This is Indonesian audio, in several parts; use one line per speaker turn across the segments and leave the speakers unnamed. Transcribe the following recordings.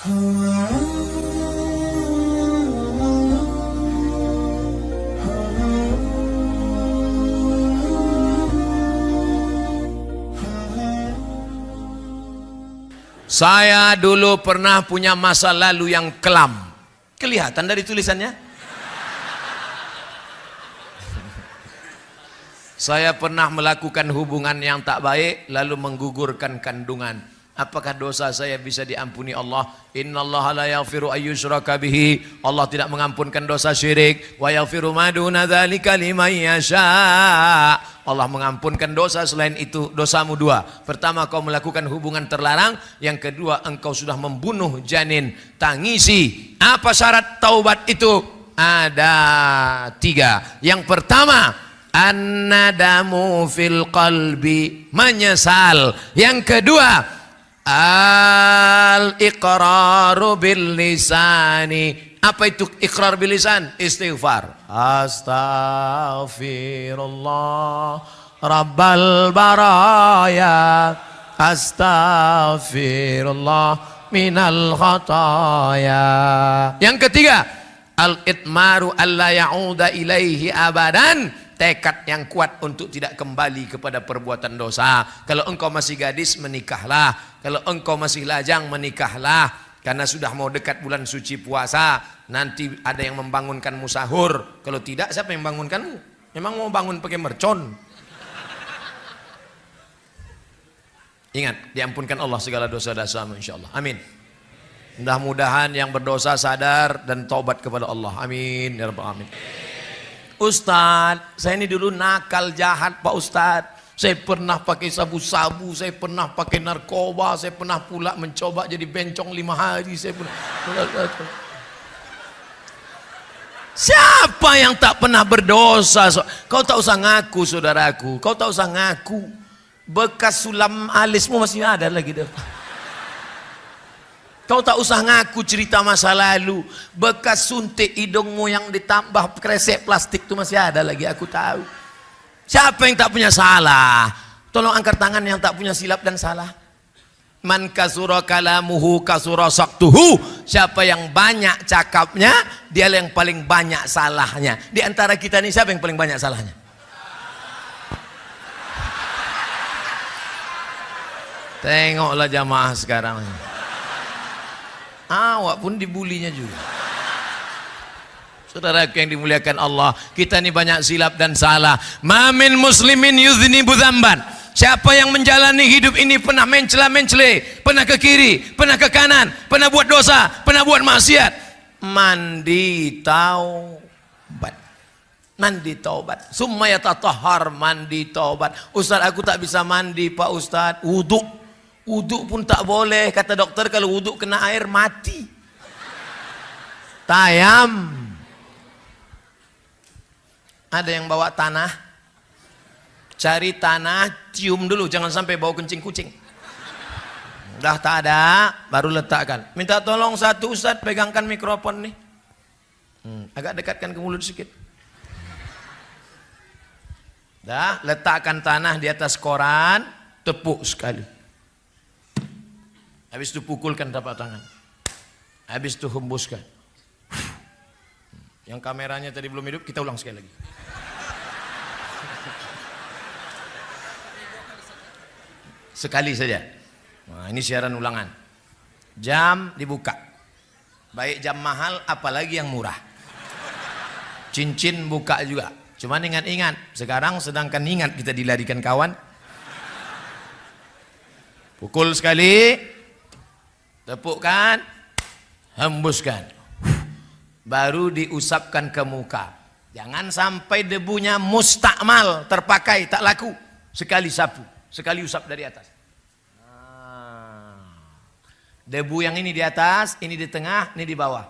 Saya dulu pernah punya masa lalu yang kelam. Kelihatan dari tulisannya. Saya pernah melakukan hubungan yang tak baik lalu menggugurkan kandungan. Apakah dosa saya bisa diampuni Allah? Innallaha la yaghfiru ayyushraka bihi. Allah tidak mengampunkan dosa syirik. Wa yaghfiru ma duna dzalika liman yasha. Allah mengampunkan dosa selain itu. Dosamu dua. Pertama, kau melakukan hubungan terlarang. Yang kedua, engkau sudah membunuh janin. Tangisi. Apa syarat taubat itu? Ada 3. Yang pertama, an-nadamu fil qalbi, menyesal. Yang kedua, al-iqraru bil lisani. Apa itu iqrar bil lisan? Istighfar. Astaghfirullah Rabbal baraya, astaghfirullah minal khataya. Yang ketiga, al-itmaru alla ya'uda ilaihi abadan. Tekad yang kuat untuk tidak kembali kepada perbuatan dosa. Kalau engkau masih gadis, menikahlah. Kalau engkau masih lajang, menikahlah. Karena sudah mau dekat bulan suci puasa, nanti ada yang membangunkanmu sahur. Kalau tidak, siapa yang membangunkanmu? Memang mau bangun pakai mercon? Ingat, diampunkan Allah segala dosa-dosamu insyaallah. Amin. Mudah-mudahan yang berdosa sadar dan taubat kepada Allah. Amin ya rabbal alamin. Ustadz, saya ini dulu nakal jahat Pak Ustadz. Saya pernah pakai sabu-sabu, saya pernah pakai narkoba, saya pernah pula mencoba jadi bencong 5 hari. Saya pernah... Siapa yang tak pernah berdosa? Kau tak usah ngaku saudaraku, kau tak usah ngaku. Bekas sulam alismu masih ada lagi deh. Kau tak usah ngaku cerita masa lalu. Bekas suntik hidungmu yang ditambah kresek plastik itu masih ada lagi, aku tahu. Siapa yang tak punya salah? Tolong angkat tangan yang tak punya silap dan salah. Man kasura kalamuhu kasura saktuhu. Siapa yang banyak cakapnya, dia yang paling banyak salahnya. Di antara kita ini siapa yang paling banyak salahnya? Tengoklah jamaah sekarang. Awak pun dibulinya juga. Saudaraku yang dimuliakan Allah, kita ini banyak silap dan salah. Mamin muslimin yuznibu dzamban. Siapa yang menjalani hidup ini pernah mencela-mencele, pernah ke kiri, pernah ke kanan, pernah buat dosa, pernah buat maksiat. Mandi taubat. Mandi taubat. Summa yatatahhar, mandi taubat. Ustaz, aku tak bisa mandi Pak Ustaz. Wuduk. Wuduk pun tak boleh. Kata dokter kalau wuduk kena air mati. Tayam. Ada yang bawa tanah, cari tanah, cium dulu, jangan sampai bau kencing kucing. Udah tak ada, baru letakkan. Minta tolong satu Ustadz, pegangkan mikrofon nih. Agak dekatkan ke mulut sedikit. Dah, letakkan tanah di atas koran, tepuk sekali. Habis itu pukulkan telapak tangan. Habis itu hembuskan. Yang kameranya tadi belum hidup, kita ulang sekali lagi. Sekali saja. Nah, ini siaran ulangan. Jam dibuka. Baik jam mahal, apalagi yang murah. Cincin buka juga. Cuman ingat-ingat, sekarang sedangkan ingat kita dilarikan kawan. Pukul sekali, tepukkan, hembuskan. Baru diusapkan ke muka. Jangan sampai debunya mustakmal, terpakai, tak laku. Sekali sapu, sekali usap dari atas. Debu yang ini di atas, ini di tengah, ini di bawah.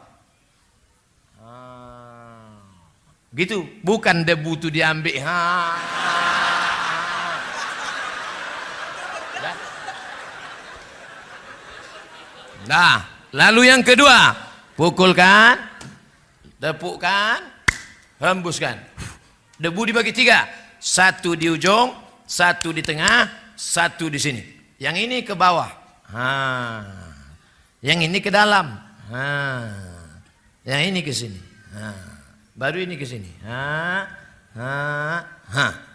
Gitu, bukan debu itu diambil. Nah, lalu yang kedua, pukulkan, tepukkan, hembuskan. Debu dibagi 3, 1 di ujung, 1 di tengah, 1 di sini. Yang ini ke bawah. Yang ini ke dalam. Nah, yang ini ke sini. Nah, baru ini ke sini.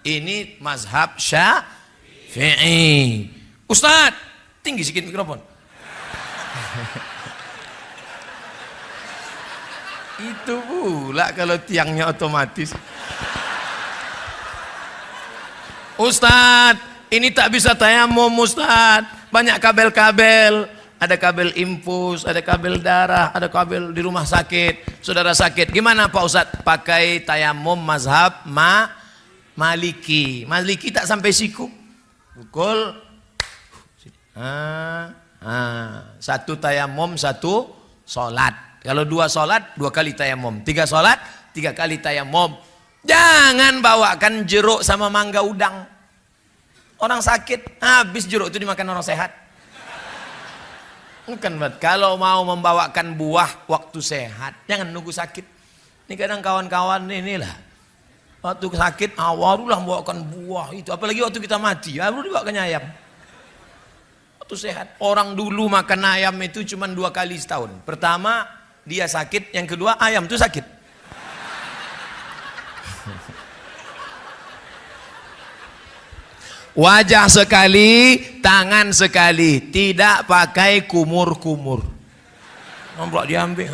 Ini mazhab Syafi'i. Ustaz, tinggi sedikit mikrofon. Itu pula kalau tiangnya otomatis. Ustaz, ini tak bisa tayamum Ustaz. Banyak kabel-kabel. Ada kabel infus, ada kabel darah, ada kabel di rumah sakit. Saudara sakit, gimana Pak Ustaz? Pakai tayamum mazhab Maliki. Maliki tak sampai siku. Pukul. Satu tayamum, satu sholat. Kalau 2 sholat, 2 kali tayamum. 3 sholat, 3 kali tayamum. Jangan bawakan jeruk sama mangga udang. Orang sakit, habis jeruk itu dimakan orang sehat. Bukan, kalau mau membawakan buah waktu sehat, jangan nunggu sakit. Ini kadang kawan-kawan inilah. Waktu sakit, barulah membawakan buah itu. Apalagi waktu kita mati, baru dibawakan ayam. Waktu sehat. Orang dulu makan ayam itu cuma 2 kali setahun. Pertama, dia sakit. Yang kedua, ayam itu sakit. Wajah sekali, tangan sekali, tidak pakai kumur-kumur. Nampak diambil.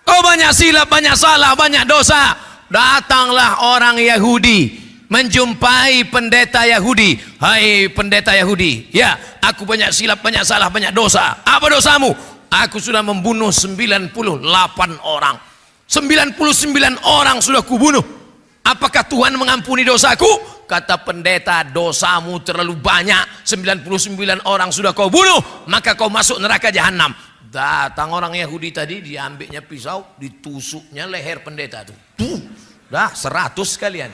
Kau banyak silap, banyak salah, banyak dosa. Datanglah orang Yahudi menjumpai pendeta Yahudi. Hai pendeta Yahudi, ya, aku banyak silap, banyak salah, banyak dosa. Apa dosamu? Aku sudah membunuh 98 orang. 99 orang sudah kubunuh. Apakah Tuhan mengampuni dosaku? Kata pendeta, dosamu terlalu banyak. 99 orang sudah kau bunuh, maka kau masuk neraka jahanam. Datang orang Yahudi tadi, diambilnya pisau, ditusuknya leher pendeta tuh. Dah 100 sekalian.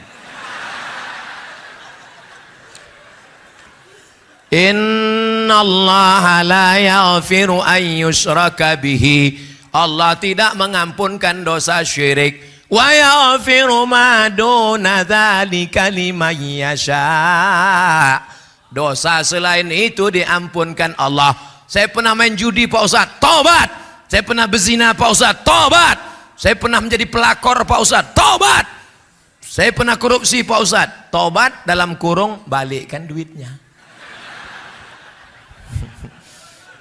Innallaha la yaghfiru an yushraka bihi. Allah tidak mengampunkan dosa syirik. Wa yaghfiru ma duna dzalika liman yasha. Dosa selain itu diampunkan Allah. Saya pernah main judi Pak Ustaz, tobat. Saya pernah berzina Pak Ustaz, tobat. Saya pernah menjadi pelakor Pak Ustaz, tobat. Saya pernah korupsi Pak Ustaz, tobat dalam kurung balikkan duitnya.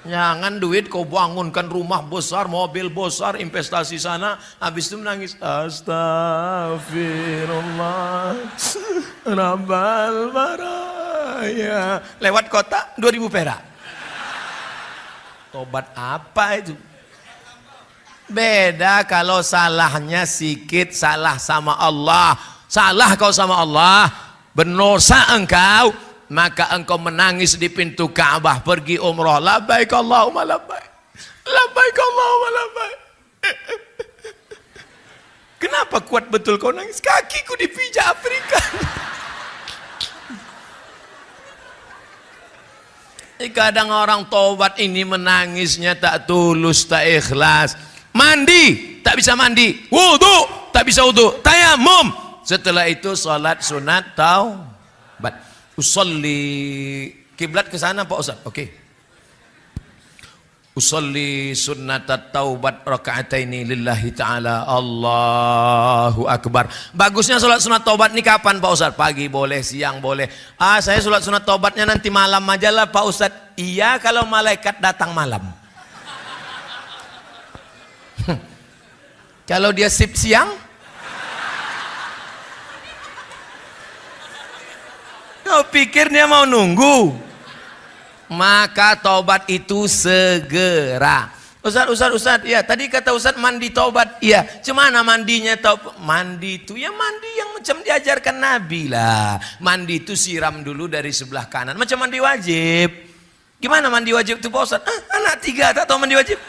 Jangan duit kau bangunkan rumah besar, mobil besar, investasi sana, habis itu menangis. Astagfirullah Rabbal baraya. Lewat kota 2000 perak. Tobat apa itu? Beda kalau salahnya sikit, salah sama Allah. Salah kau sama Allah, berdosa engkau, maka engkau menangis di pintu Ka'bah, pergi umrah, labbaik Allahumma labbaik, labbaik Allahumma labbaik. Kenapa kuat betul kau nangis? Kakiku dipijak Afrika. Kadang orang taubat ini menangisnya tak tulus, tak ikhlas. Mandi, tak bisa mandi. Wudu, tak bisa wudu. Tayamum. Setelah itu salat sunat taubat. Usolli, kiblat ke sana Pak Ustaz. Oke. Usolli sunnatat taubat raka'ataini lillahi ta'ala. Allahu akbar. Bagusnya salat sunat taubat ini kapan Pak Ustaz? Pagi boleh, siang boleh. Saya salat sunat taubatnya nanti malam aja lah Pak Ustaz. Iya, kalau malaikat datang malam. Kalau dia sip siang, kau pikir dia mau nunggu? Maka taubat itu segera. Ustaz, ya tadi kata Ustaz mandi taubat. Iya, cemana mandinya taubat? Mandi itu ya mandi yang macam diajarkan Nabi lah. Mandi itu siram dulu dari sebelah kanan, macam mandi wajib. Gimana mandi wajib itu Pak Ustaz? Anak 3 tak tahu mandi wajib.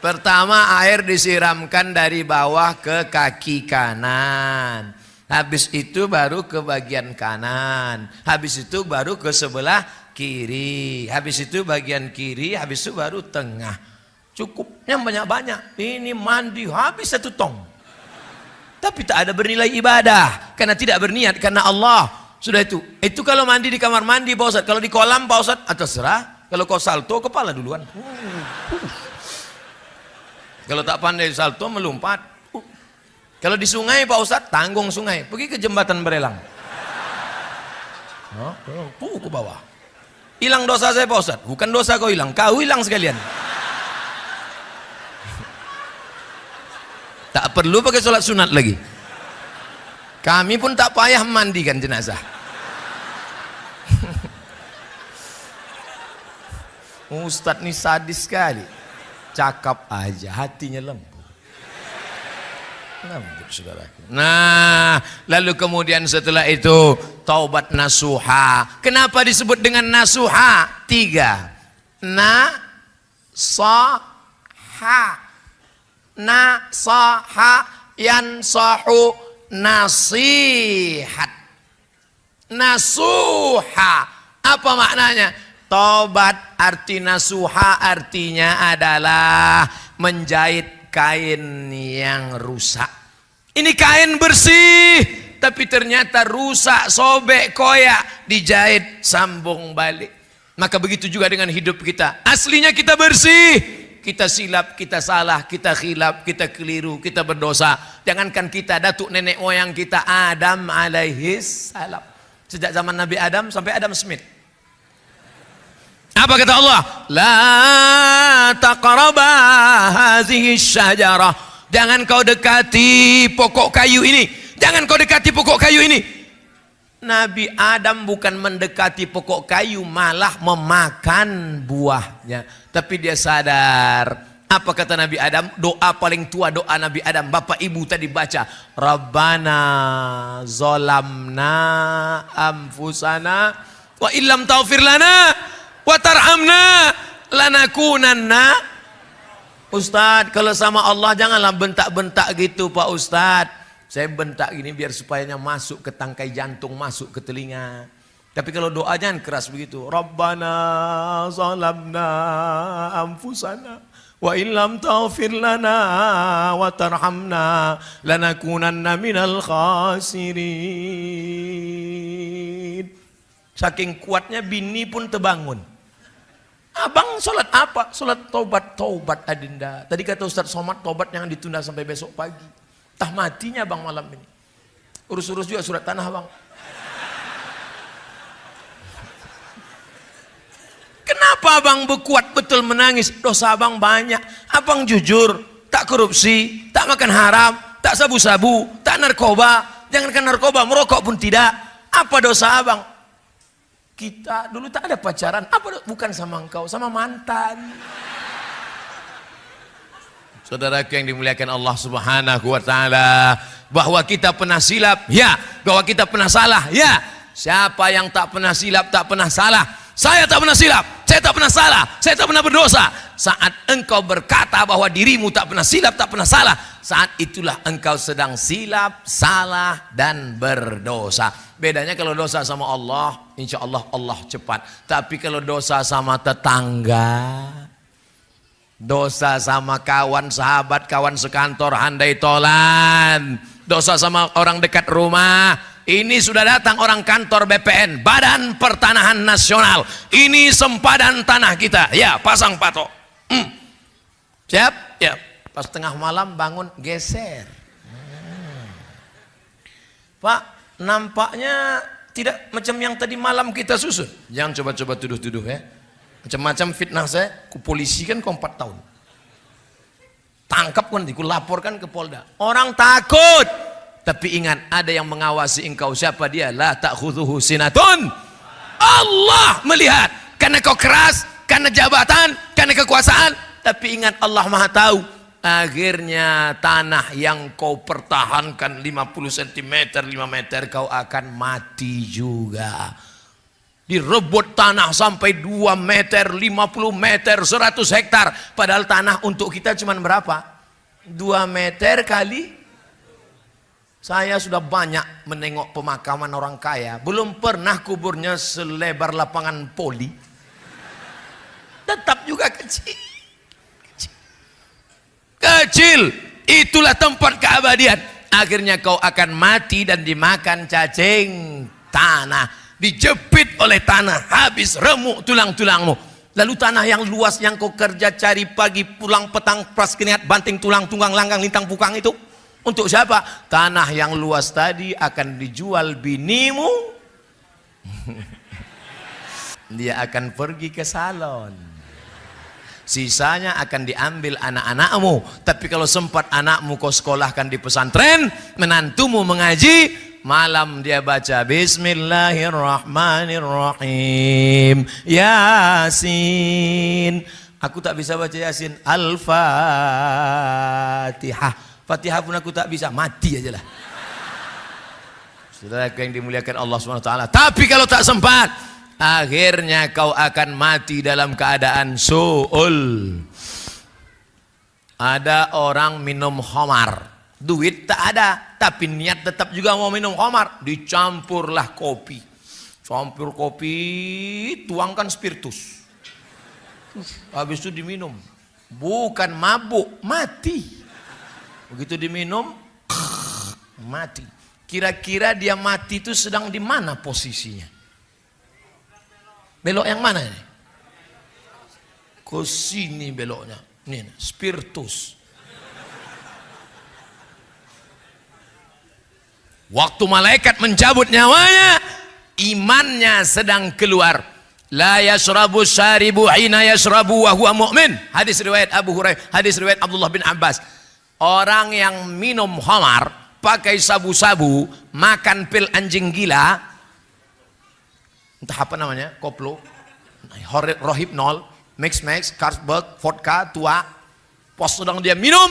Pertama, air disiramkan dari bawah ke kaki kanan. Habis itu baru ke bagian kanan. Habis itu baru ke sebelah kiri. Habis itu bagian kiri. Habis itu baru tengah. Cukupnya banyak-banyak. Ini mandi habis 1 tong. tapi tak ada bernilai ibadah karena tidak berniat karena Allah. Sudah itu kalau mandi di kamar mandi Pak Ustadz, kalau di kolam Pak Ustadz terserah. Kalau kau salto kepala duluan. Kalau tak pandai salto melompat. Kalau di sungai Pak Ustadz tanggung sungai, pergi ke jembatan Berelang. Ke bawah. Hilang dosa saya Pak Ustadz, bukan dosa kau hilang, kau hilang sekalian. Tak perlu pakai sholat sunat lagi. Kami pun tak payah mandikan jenazah. Ustadz ini sadis sekali. Cakap aja, hatinya lembut. Lembut saudaraku. Nah, lalu kemudian setelah itu taubat nasuha. Kenapa disebut dengan nasuha? 3. Nasaha. Nasaha yansahu nasihat. Nasuha apa maknanya? Tobat arti nasuha artinya adalah menjahit kain yang rusak. Ini kain bersih tapi ternyata rusak, sobek, koyak, dijahit, sambung balik. Maka begitu juga dengan hidup kita. Aslinya kita bersih, kita silap, kita salah, kita khilaf, kita keliru, kita berdosa. Jangankan kita, datuk nenek moyang kita Adam alaihis salam. Sejak zaman Nabi Adam sampai Adam Smith. Apa kata Allah? La taqraba hazihi syajarah. Jangan kau dekati pokok kayu ini. Jangan kau dekati pokok kayu ini. Nabi Adam bukan mendekati pokok kayu, malah memakan buahnya. Tapi dia sadar. Apa kata Nabi Adam? Doa paling tua, doa Nabi Adam. Bapak ibu tadi baca. Rabbana zolamna anfusana wa illam taghfir lana wa tarhamna lanakunanna. Ustadz, kalau sama Allah janganlah bentak-bentak gitu Pak Ustadz. Saya bentak gini biar supayanya masuk ke tangkai jantung, masuk ke telinga. Tapi kalau doa jangan keras begitu. Rabbana zalamna anfusana wa illam taghfir lana wa tarhamna lanakunanna minal khasirin. Saking kuatnya bini pun terbangun. Abang sholat apa? Sholat taubat. Taubat adinda. Tadi kata Ustaz Somad, taubat yang ditunda sampai besok pagi. Tah matinya bang malam ini. Urus-urus juga surat tanah bang. Kenapa abang berkuat betul menangis? Dosa abang banyak. Abang jujur, tak korupsi, tak makan haram, tak sabu-sabu, tak narkoba. Jangankan narkoba, merokok pun tidak. Apa dosa abang? Kita dulu tak ada pacaran. Apa? Bukan sama engkau, sama mantan. Saudaraku yang dimuliakan Allah Subhanahu wa taala, bahwa kita pernah silap, ya. Bahwa kita pernah salah, ya. Siapa yang tak pernah silap, tak pernah salah? Saya tak pernah silap, saya tak pernah salah, saya tak pernah berdosa. Saat engkau berkata bahwa dirimu tak pernah silap, tak pernah salah, saat itulah engkau sedang silap, salah, dan berdosa. Bedanya kalau dosa sama Allah, insya Allah Allah cepat. Tapi kalau dosa sama tetangga, dosa sama kawan, sahabat, kawan sekantor, handai tolan, dosa sama orang dekat rumah, ini sudah datang orang kantor BPN, Badan Pertanahan Nasional, ini sempadan tanah kita, ya pasang patok. Siap? Ya. Pas tengah malam bangun geser. Pak, nampaknya tidak macam yang tadi malam kita susun. Jangan coba-coba tuduh-tuduh ya. Macam-macam fitnah saya, ku polisi kan kau 4 tahun. Tangkap kan, ku laporkan ke Polda. Orang takut. Tapi ingat, ada yang mengawasi engkau. Siapa dia? La ta'khudhuhu sinatun. Allah melihat. Karena kau keras, karena jabatan, karena kekuasaan. Tapi ingat, Allah Maha tahu. Akhirnya tanah yang kau pertahankan 50 cm, 5 meter, kau akan mati juga. Direbut tanah sampai 2 meter, 50 meter, 100 hektar. Padahal tanah untuk kita cuma berapa? 2 meter kali. Saya sudah banyak menengok pemakaman orang kaya. Belum pernah kuburnya selebar lapangan poli. Tetap juga kecil. Kecil. Itulah tempat keabadian. Akhirnya kau akan mati dan dimakan cacing tanah, dijepit oleh tanah, habis remuk tulang-tulangmu. Lalu tanah yang luas yang kau kerja cari pagi pulang petang pras keniat banting tulang tunggang langgang lintang pukang itu untuk siapa? Tanah yang luas tadi akan dijual binimu. Dia akan pergi ke salon, sisanya akan diambil anak-anakmu. Tapi kalau sempat anakmu kau sekolahkan di pesantren, menantumu mengaji, malam dia baca Bismillahirrahmanirrahim, Yasin. Aku tak bisa baca Yasin. Al-Fatihah. Fatihah pun aku tak bisa, mati aja lah. Saudara yang dimuliakan Allah SWT. Tapi kalau tak sempat, akhirnya kau akan mati dalam keadaan su'ul. Ada orang minum khamar, duit tak ada, tapi niat tetap juga mau minum khamar. Dicampurlah kopi, campur kopi, tuangkan spiritus, habis itu diminum. Bukan mabuk, mati. Begitu diminum, mati. Kira-kira dia mati itu sedang di mana posisinya? Belok yang mana ini? Ke sini beloknya. Nih, spiritus. Waktu malaikat mencabut nyawanya, imannya sedang keluar. La yashrabu syaribu hina yashrabu wa huwa mu'min. Hadis riwayat Abu Hurairah, hadis riwayat Abdullah bin Abbas. Orang yang minum khamar, pakai sabu-sabu, makan pil anjing gila, entah apa namanya, koplo, rohypnol, mix, Carlsberg, vodka, tua, pos sedang dia minum,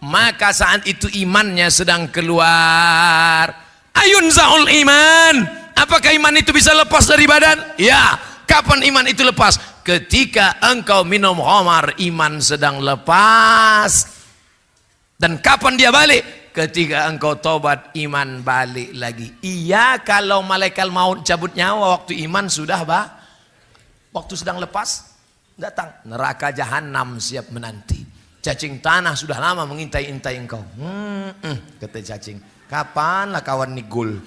maka saat itu imannya sedang keluar. Ayun za'ul iman. Apakah iman itu bisa lepas dari badan? Ya. Kapan iman itu lepas? Ketika engkau minum khamar, iman sedang lepas. Dan kapan dia balik? Ketika engkau tobat, iman balik lagi. Iya, kalau malaikat maut cabut nyawa waktu iman sudah waktu sedang lepas, datang neraka jahanam siap menanti. Cacing tanah sudah lama mengintai-intai engkau. Kata cacing, kapanlah kawan nigul?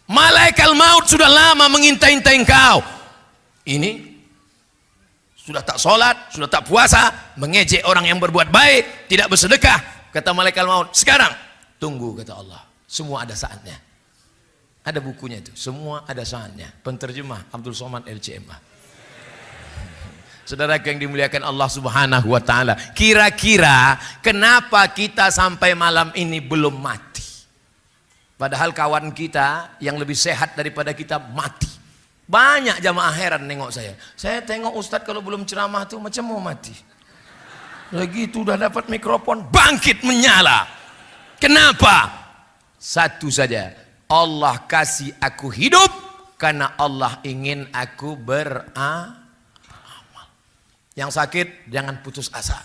Malaikat maut sudah lama mengintai-intai engkau. Ini sudah tak sholat, sudah tak puasa, mengejek orang yang berbuat baik, tidak bersedekah. Kata malaikat maut, sekarang tunggu, kata Allah, semua ada saatnya. Ada bukunya itu, semua ada saatnya. Penterjemah Abdul Somad LCMA. Saudara yang dimuliakan Allah Subhanahu wa taala, kira-kira kenapa kita sampai malam ini belum mati? Padahal kawan kita yang lebih sehat daripada kita mati. Banyak jamaah heran nengok saya. Saya tengok Ustadz kalau belum ceramah tuh macam mau mati. Lagi itu udah dapat mikrofon, bangkit menyala. Kenapa? Satu saja. Allah kasih aku hidup karena Allah ingin aku beramal. Yang sakit jangan putus asa.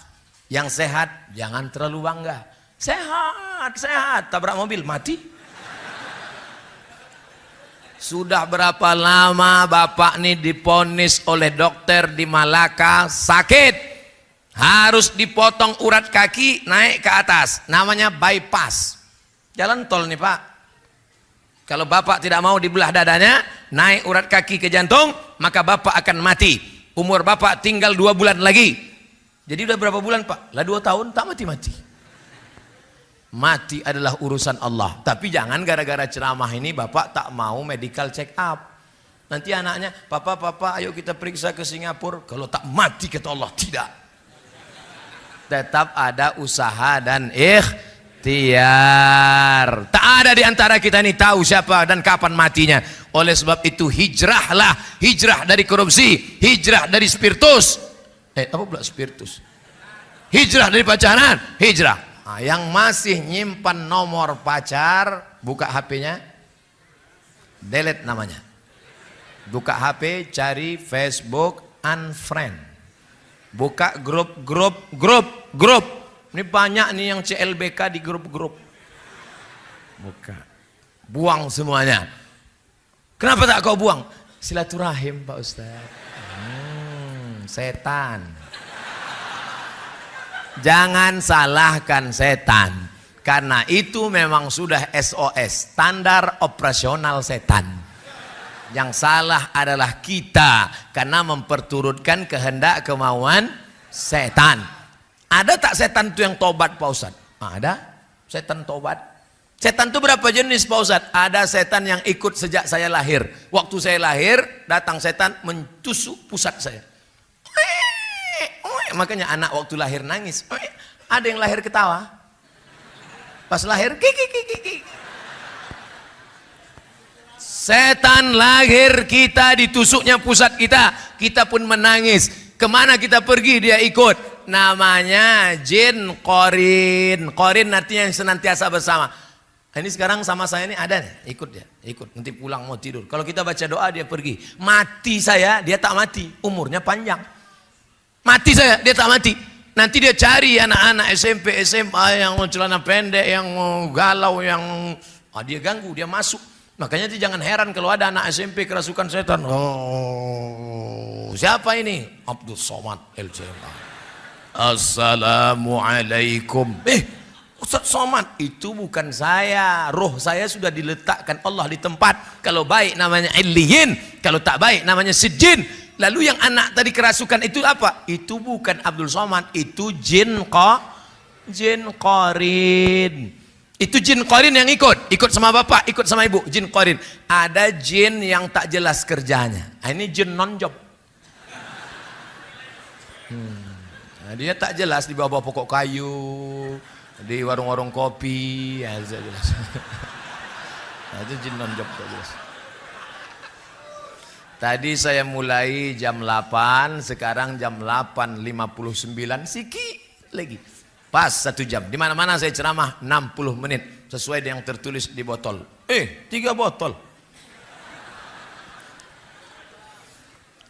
Yang sehat jangan terlalu bangga. Sehat, tabrak mobil mati. Sudah berapa lama bapak ini diponis oleh dokter di Malaka sakit, harus dipotong urat kaki naik ke atas, namanya bypass. Jalan tol nih pak. Kalau bapak tidak mau dibelah dadanya, naik urat kaki ke jantung, maka bapak akan mati. Umur bapak tinggal 2 bulan lagi. Jadi udah berapa bulan pak? Lah 2 tahun tak mati-mati. Mati adalah urusan Allah. Tapi jangan gara-gara ceramah ini bapak tak mau medical check up. Nanti anaknya, papa ayo kita periksa ke Singapura. Kalau tak mati kata Allah, tidak. Tetap ada usaha dan ikhtiar. Tak ada di antara kita ini tahu siapa dan kapan matinya. Oleh sebab itu hijrahlah. Hijrah dari korupsi, hijrah dari spiritus. Apa pula spiritus? Hijrah dari pacaran, hijrah. Nah, yang masih nyimpan nomor pacar, buka HP-nya, delete namanya. Buka HP, cari Facebook, unfriend. Buka grup. Ini banyak nih yang CLBK di grup-grup. Buka. Buang semuanya. Kenapa tak kau buang? Silaturahim Pak Ustaz. Setan. Jangan salahkan setan. Karena itu memang sudah SOS, standar operasional setan. Yang salah adalah kita karena memperturutkan kehendak kemauan setan. Ada tak setan itu yang tobat Pak Ustadz? Ada setan tobat. Setan itu berapa jenis Pak Ustadz? Ada setan yang ikut sejak saya lahir. Waktu saya lahir datang setan mentusuk pusat saya. Makanya anak waktu lahir nangis. Ada yang lahir ketawa. Pas lahir kiki. Setan lahir kita ditusuknya pusat kita. Kita pun menangis. Kemana kita pergi dia ikut. Namanya jin qorin. Qorin artinya yang senantiasa bersama. Ini sekarang sama saya ini ada nih. Ikut dia. Ikut. Nanti pulang mau tidur. Kalau kita baca doa dia pergi. Mati saya dia tak mati. Umurnya panjang. Mati saya dia tak mati. Nanti dia cari anak-anak SMP, SMA yang celana pendek, yang galau, yang dia ganggu, dia masuk. Makanya jangan heran kalau ada anak SMP kerasukan setan. Oh, siapa ini? Abdul Somad LCMA. Assalamualaikum. Ustaz Somad, itu bukan saya. Roh saya sudah diletakkan Allah di tempat. Kalau baik namanya Illiyin, kalau tak baik namanya Sijin. Lalu yang anak tadi kerasukan itu apa? Itu bukan Abdul Somad, itu jin qorin. Itu jin qorin yang ikut sama bapak, ikut sama ibu, jin qorin. Ada jin yang tak jelas kerjanya. Nah, ini jin non job. Nah, dia tak jelas di bawah pokok kayu, di warung-warung kopi, ya jelas. Nah, itu jin non job tak jelas. Tadi saya mulai jam 8, sekarang jam 8.59, sikit lagi. Pas 1 jam. Di mana-mana saya ceramah 60 menit sesuai dengan yang tertulis di botol. 3 botol.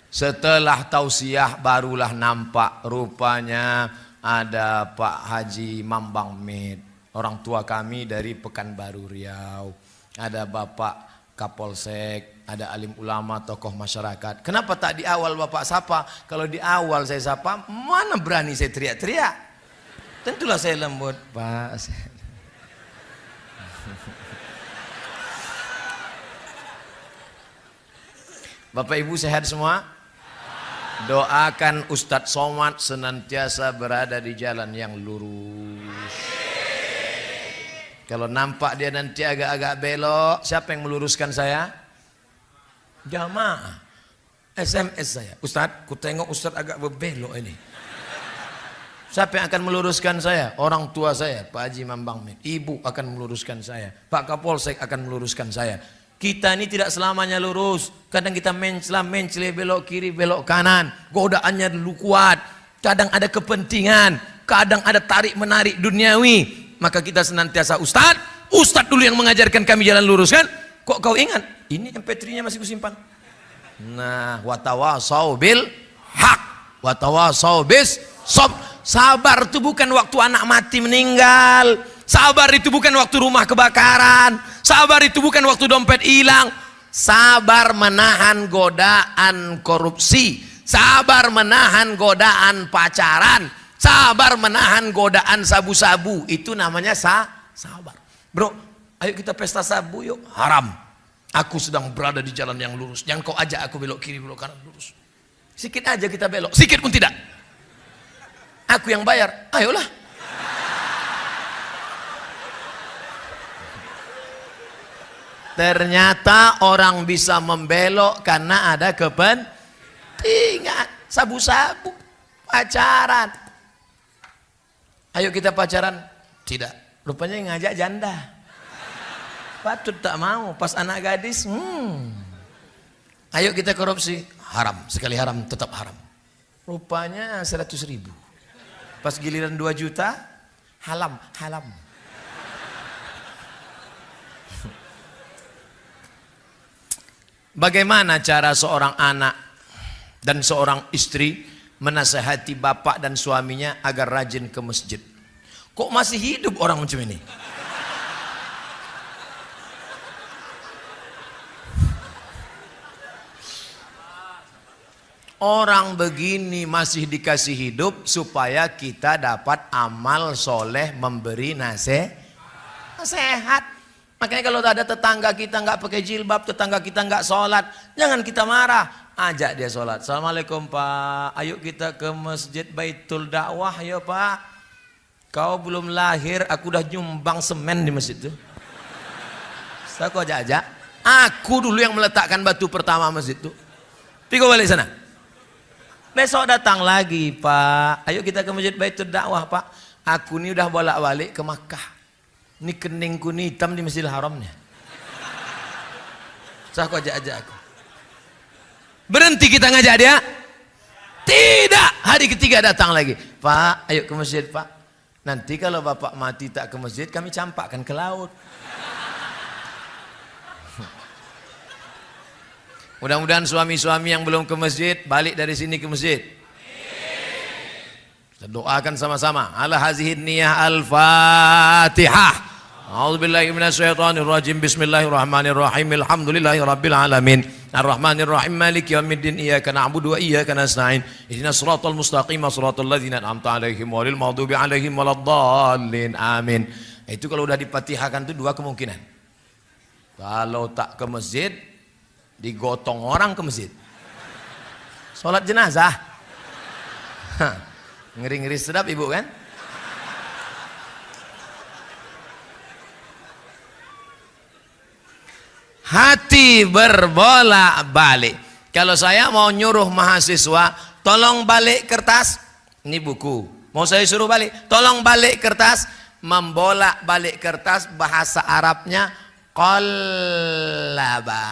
Setelah tausiah barulah nampak rupanya ada Pak Haji Mambang Med, orang tua kami dari Pekanbaru Riau. Ada Bapak Kapolsek, ada alim ulama, tokoh masyarakat. Kenapa tak di awal Bapak sapa? Kalau di awal saya sapa, mana berani saya teriak-teriak? Tentulah saya lembut, Pak. Bapak Ibu sehat semua? Doakan Ustadz Somad senantiasa berada di jalan yang lurus. Kalau nampak dia nanti agak-agak belok, siapa yang meluruskan saya? Jamaah. SMS saya. Ustadz, ku tengok Ustadz agak berbelok ini. Siapa yang akan meluruskan saya? Orang tua saya, Pak Haji Mambang Med. Ibu akan meluruskan saya. Pak Kapolsek akan meluruskan saya. Kita ini tidak selamanya lurus. Kadang kita mencela, belok kiri, belok kanan. Godaannya dulu kuat. Kadang ada kepentingan. Kadang ada tarik-menarik duniawi. Maka kita senantiasa Ustadz dulu yang mengajarkan kami jalan lurus kan? Kok kau ingat? Ini MP3-nya masih kusimpan. Nah, watawasau bil haq, watawasau bis sob. Sabar itu bukan waktu anak mati meninggal. Sabar itu bukan waktu rumah kebakaran. Sabar itu bukan waktu dompet hilang. Sabar menahan godaan korupsi. Sabar menahan godaan pacaran. Sabar menahan godaan sabu-sabu. Itu namanya sabar. Bro, ayo kita pesta sabu yuk. Haram. Aku sedang berada di jalan yang lurus. Jangan kau ajak aku belok kiri, belok kanan, lurus. Sikit aja kita belok. Sikit pun tidak. Aku yang bayar. Ayolah. Ternyata orang bisa membelok karena ada kepentingan. Sabu-sabu. Pacaran. Ayo kita pacaran. Tidak. Rupanya yang ngajak janda. Patut tak mau. Pas anak gadis. Ayo kita korupsi. Haram. Sekali haram tetap haram. Rupanya 100.000. Pas giliran 2 juta. Halam. Bagaimana cara seorang anak dan seorang istri menasehati bapak dan suaminya agar rajin ke masjid? Kok masih hidup orang macam ini? Orang begini masih dikasih hidup supaya kita dapat amal soleh memberi nasihat. Makanya kalau ada tetangga kita nggak pakai jilbab, tetangga kita nggak sholat, jangan kita marah. Ajak dia sholat. Assalamualaikum Pak, ayo kita ke masjid Baitul Dakwah ya Pak. Kau belum lahir, aku udah nyumbang semen di masjid itu. Aku ajak. Aku dulu yang meletakkan batu pertama masjid itu. Tiga balik sana. Besok datang lagi Pak, ayo kita ke masjid Baitul Dakwah Pak. Aku ini udah bolak-balik ke Makkah. Ini keningku nih hitam di Masjidil Haramnya. Aku ajak aku. Berhenti kita ngajak dia? Tidak. Hari ketiga datang lagi. Pak, ayo ke masjid Pak. Nanti kalau Bapak mati tak ke masjid, kami campakkan ke laut. Mudah-mudahan suami-suami yang belum ke masjid balik dari sini ke masjid. Kita doakan sama-sama. Ala hazihin niyah al-Fatihah. A'udzubillahi minasyaitonirrajim. Bismillahirrahmanirrahim. Alhamdulillahirabbil alamin. Arrahmanirrahim. Maliki yaumiddin. Iyyaka na'budu wa iyyaka nasta'in. Ihdinas siratal mustaqim. Shiratal ladzina an'amta 'alaihim ghairil maghdubi 'alaihim waladdallin. Amin. Itu kalau udah dipatihahkan itu dua kemungkinan. Kalau tak ke masjid, digotong orang ke masjid. Sholat jenazah. Ngeri-ngeri sedap ibu kan? Hati berbolak-balik. Kalau saya mau nyuruh mahasiswa, tolong balik kertas. Ini buku. Mau saya suruh balik, tolong balik kertas. Membolak-balik kertas bahasa Arabnya qallaba.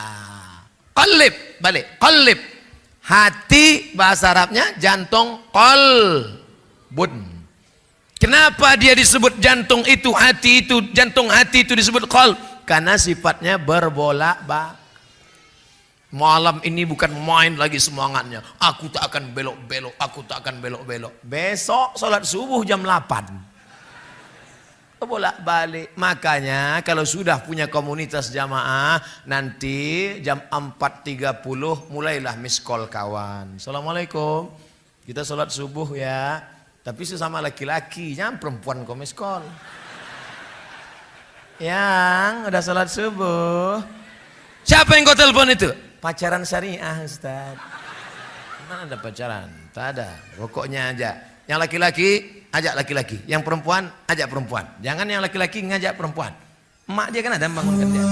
Qalib, balik, qalib. Hati bahasa Arabnya jantung, qalbun. Kenapa dia disebut jantung itu, hati itu, jantung hati itu disebut qalb? Karena sifatnya berbolak-balik. Malam ini bukan main lagi semangatnya. Aku tak akan belok-belok, aku tak akan belok-belok. Besok sholat subuh jam 8. Bolak-balik. Makanya kalau sudah punya komunitas jamaah, nanti jam 4.30 mulailah miss call kawan. Assalamualaikum, kita sholat subuh ya, tapi sesama laki-laki, jangan perempuan kok miss call. Yang udah sholat subuh. Siapa yang kau telepon itu? Pacaran syariah Ustaz. Mana ada pacaran? Tak ada. Pokoknya aja. Yang laki-laki ajak laki-laki, yang perempuan ajak perempuan. Jangan yang laki-laki ngajak perempuan. Emak dia kan ada membangunkan dia.